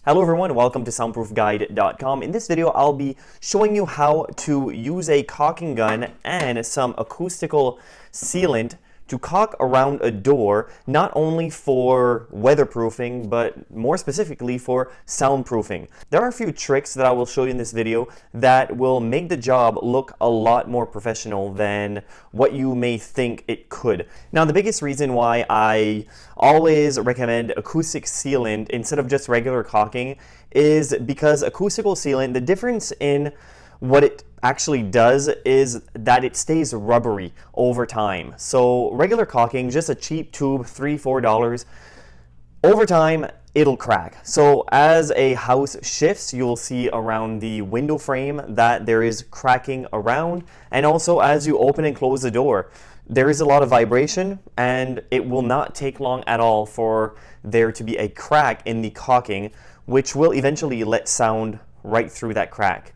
Hello everyone, welcome to soundproofguide.com. In this video, I'll be showing you how to use a caulking gun and some acoustical sealant to caulk around a door, not only for weatherproofing, but more specifically for soundproofing. There are a few tricks that I will show you in this video that will make the job look a lot more professional than what you may think it could. Now, the biggest reason why I always recommend acoustic sealant instead of just regular caulking is because acoustical sealant, the difference in what it actually does is that it stays rubbery over time. So regular caulking, just a cheap tube, $3–4, over time it'll crack. So as a house shifts, you'll see around the window frame that there is cracking around, and also as you open and close the door, there is a lot of vibration, and it will not take long at all for there to be a crack in the caulking, which will eventually let sound right through that crack.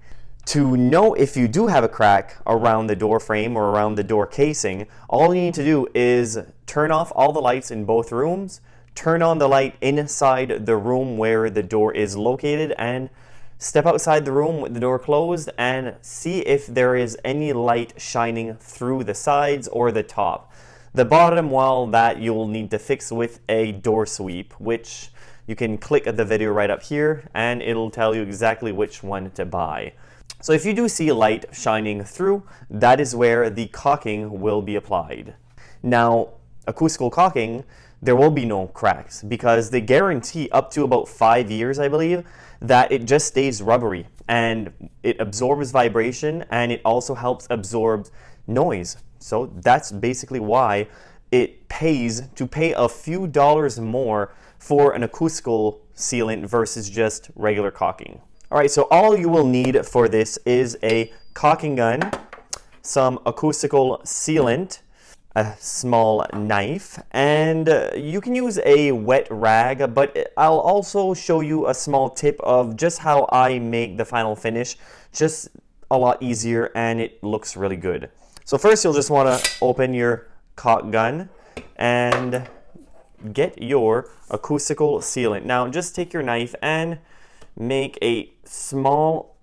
To know if you do have a crack around the door frame or around the door casing, all you need to do is turn off all the lights in both rooms, turn on the light inside the room where the door is located, and step outside the room with the door closed and see if there is any light shining through the sides or the top. The bottom, well, that you'll need to fix with a door sweep, which you can click at the video right up here and it'll tell you exactly which one to buy. So if you do see light shining through, that is where the caulking will be applied. Now, acoustical caulking, there will be no cracks because they guarantee up to about 5 years, I believe, that it just stays rubbery and it absorbs vibration and it also helps absorb noise. So that's basically why it pays to pay a few dollars more for an acoustical sealant versus just regular caulking. All right, so all you will need for this is a caulking gun, some acoustical sealant, a small knife, and you can use a wet rag, but I'll also show you a small tip of just how I make the final finish, just a lot easier and it looks really good. So first you'll just want to open your caulk gun and get your acoustical sealant. Now just take your knife and make a small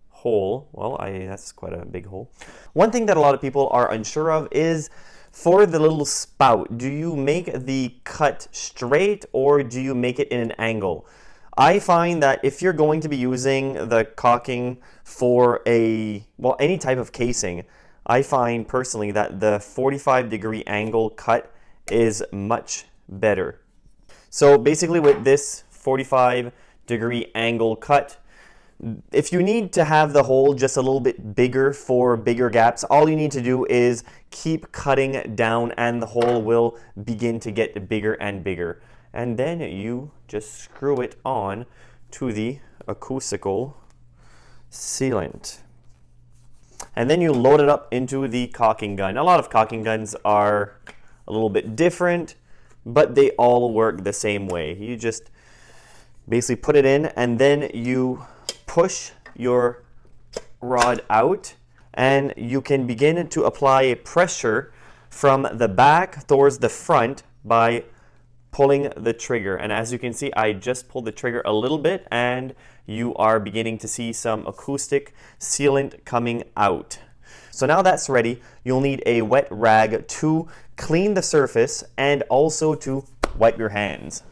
hole. Well, that's quite a big hole. One thing that a lot of people are unsure of is for the little spout, do you make the cut straight or do you make it in an angle? I find that if you're going to be using the caulking for any type of casing, I find personally that the 45-degree angle cut is much better. So basically with this 45-degree angle cut, if you need to have the hole just a little bit bigger for bigger gaps, all you need to do is keep cutting down and the hole will begin to get bigger and bigger. And then you just screw it on to the acoustical sealant. And then you load it up into the caulking gun. A lot of caulking guns are a little bit different, but they all work the same way. You just basically put it in and then you push your rod out and you can begin to apply a pressure from the back towards the front by pulling the trigger. And as you can see, I just pulled the trigger a little bit and you are beginning to see some acoustic sealant coming out. So now that's ready, you'll need a wet rag to clean the surface and also to wipe your hands.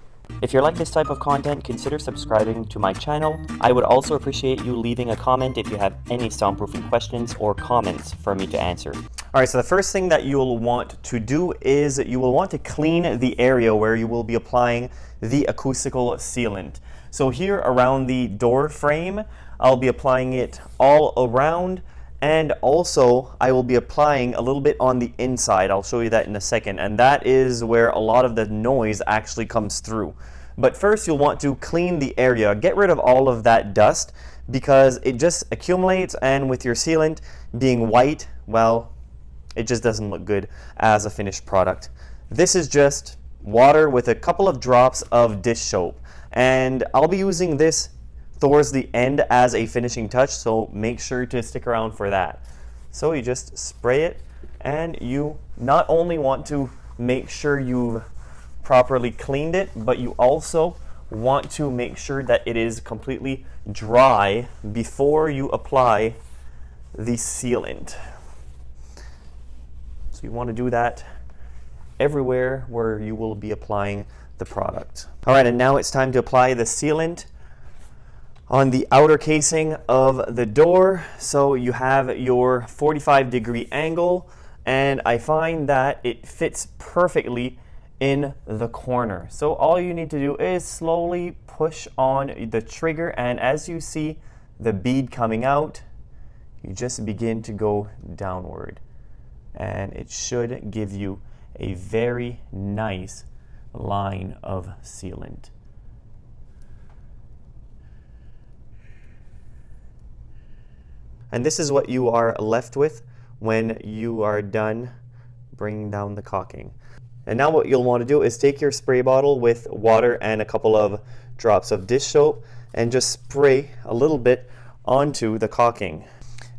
If you like this type of content, consider subscribing to my channel. I would also appreciate you leaving a comment if you have any soundproofing questions or comments for me to answer. All right, so the first thing that you will want to do is you will want to clean the area where you will be applying the acoustical sealant. So here around the door frame, I'll be applying it all around, and also I will be applying a little bit on the inside. I'll show you that in a second, and that is where a lot of the noise actually comes through. But first you'll want to clean the area, get rid of all of that dust because it just accumulates, and with your sealant being white, well, it just doesn't look good as a finished product. This is just water with a couple of drops of dish soap, and I'll be using this towards the end as a finishing touch, so make sure to stick around for that. So you just spray it, and you not only want to make sure you've properly cleaned it, but you also want to make sure that it is completely dry before you apply the sealant. So you want to do that everywhere where you will be applying the product. All right, and now it's time to apply the sealant on the outer casing of the door. So you have your 45-degree angle, and I find that it fits perfectly in the corner. So all you need to do is slowly push on the trigger, and as you see the bead coming out, you just begin to go downward, and it should give you a very nice line of sealant. And this is what you are left with when you are done bringing down the caulking. And now what you'll want to do is take your spray bottle with water and a couple of drops of dish soap and just spray a little bit onto the caulking.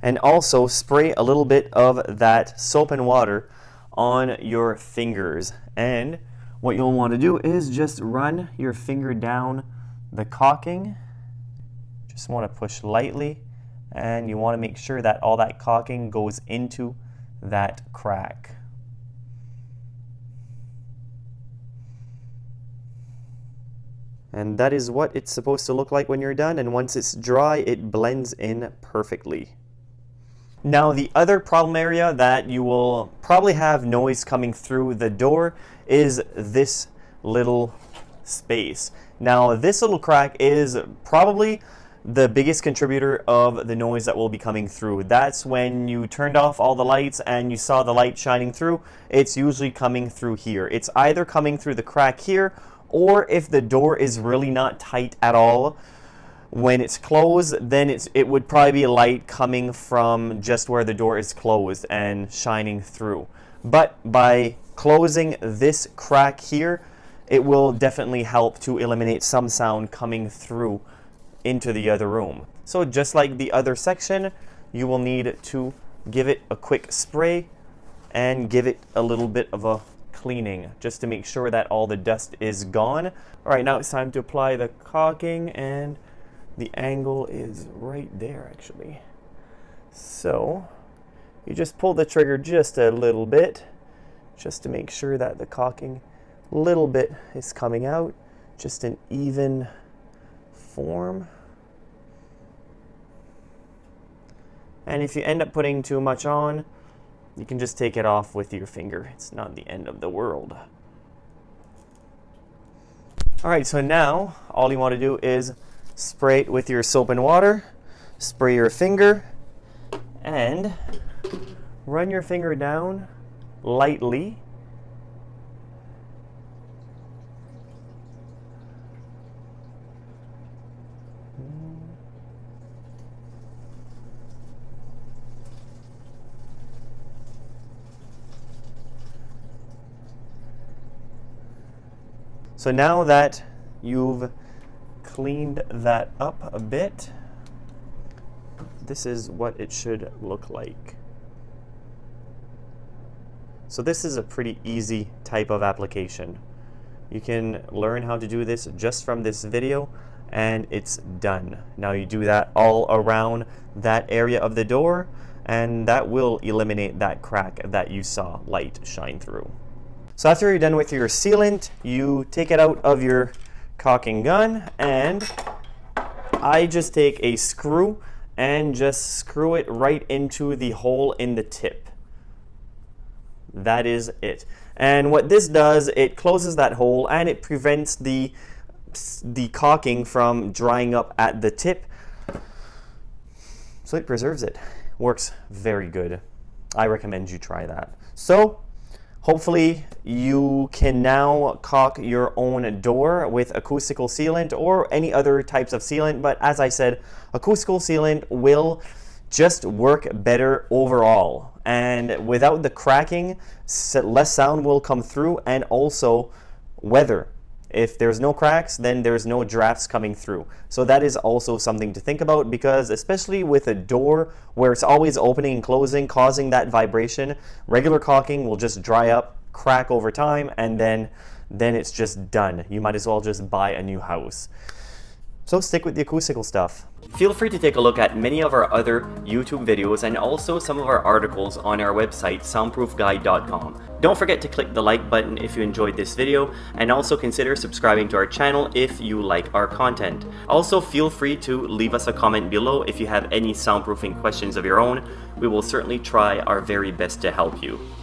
And also spray a little bit of that soap and water on your fingers. And what you'll want to do is just run your finger down the caulking. Just want to push lightly, and you want to make sure that all that caulking goes into that crack. And that is what it's supposed to look like when you're done, and once it's dry, it blends in perfectly. Now the other problem area that you will probably have noise coming through the door is this little space. Now this little crack is probably the biggest contributor of the noise that will be coming through. That's when you turned off all the lights and you saw the light shining through. It's usually coming through here. It's either coming through the crack here, or if the door is really not tight at all when it's closed, then it would probably be light coming from just where the door is closed and shining through. But by closing this crack here, it will definitely help to eliminate some sound coming through into the other room. So just like the other section, you will need to give it a quick spray and give it a little bit of a cleaning just to make sure that all the dust is gone. All right, now it's time to apply the caulking, and the angle is right there actually. So you just pull the trigger just a little bit just to make sure that the caulking little bit is coming out, just an even form. And if you end up putting too much on, you can just take it off with your finger. It's not the end of the world. All right, so now all you want to do is spray it with your soap and water, spray your finger, and run your finger down lightly. So now that you've cleaned that up a bit, this is what it should look like. So this is a pretty easy type of application. You can learn how to do this just from this video, and it's done. Now you do that all around that area of the door, and that will eliminate that crack that you saw light shine through. So after you're done with your sealant, you take it out of your caulking gun, and I just take a screw and just screw it right into the hole in the tip. That is it. And what this does, it closes that hole and it prevents the caulking from drying up at the tip. So it preserves it. Works very good. I recommend you try that. So hopefully you can now caulk your own door with acoustical sealant or any other types of sealant, but as I said, acoustical sealant will just work better overall, and without the cracking, less sound will come through, and also weather. If there's no cracks, then there's no drafts coming through. So that is also something to think about, because especially with a door where it's always opening and closing, causing that vibration, regular caulking will just dry up, crack over time, and then then it's just done. You might as well just buy a new house. So stick with the acoustical stuff. Feel free to take a look at many of our other YouTube videos and also some of our articles on our website, soundproofguide.com. Don't forget to click the like button if you enjoyed this video, and also consider subscribing to our channel if you like our content. Also, feel free to leave us a comment below if you have any soundproofing questions of your own. We will certainly try our very best to help you.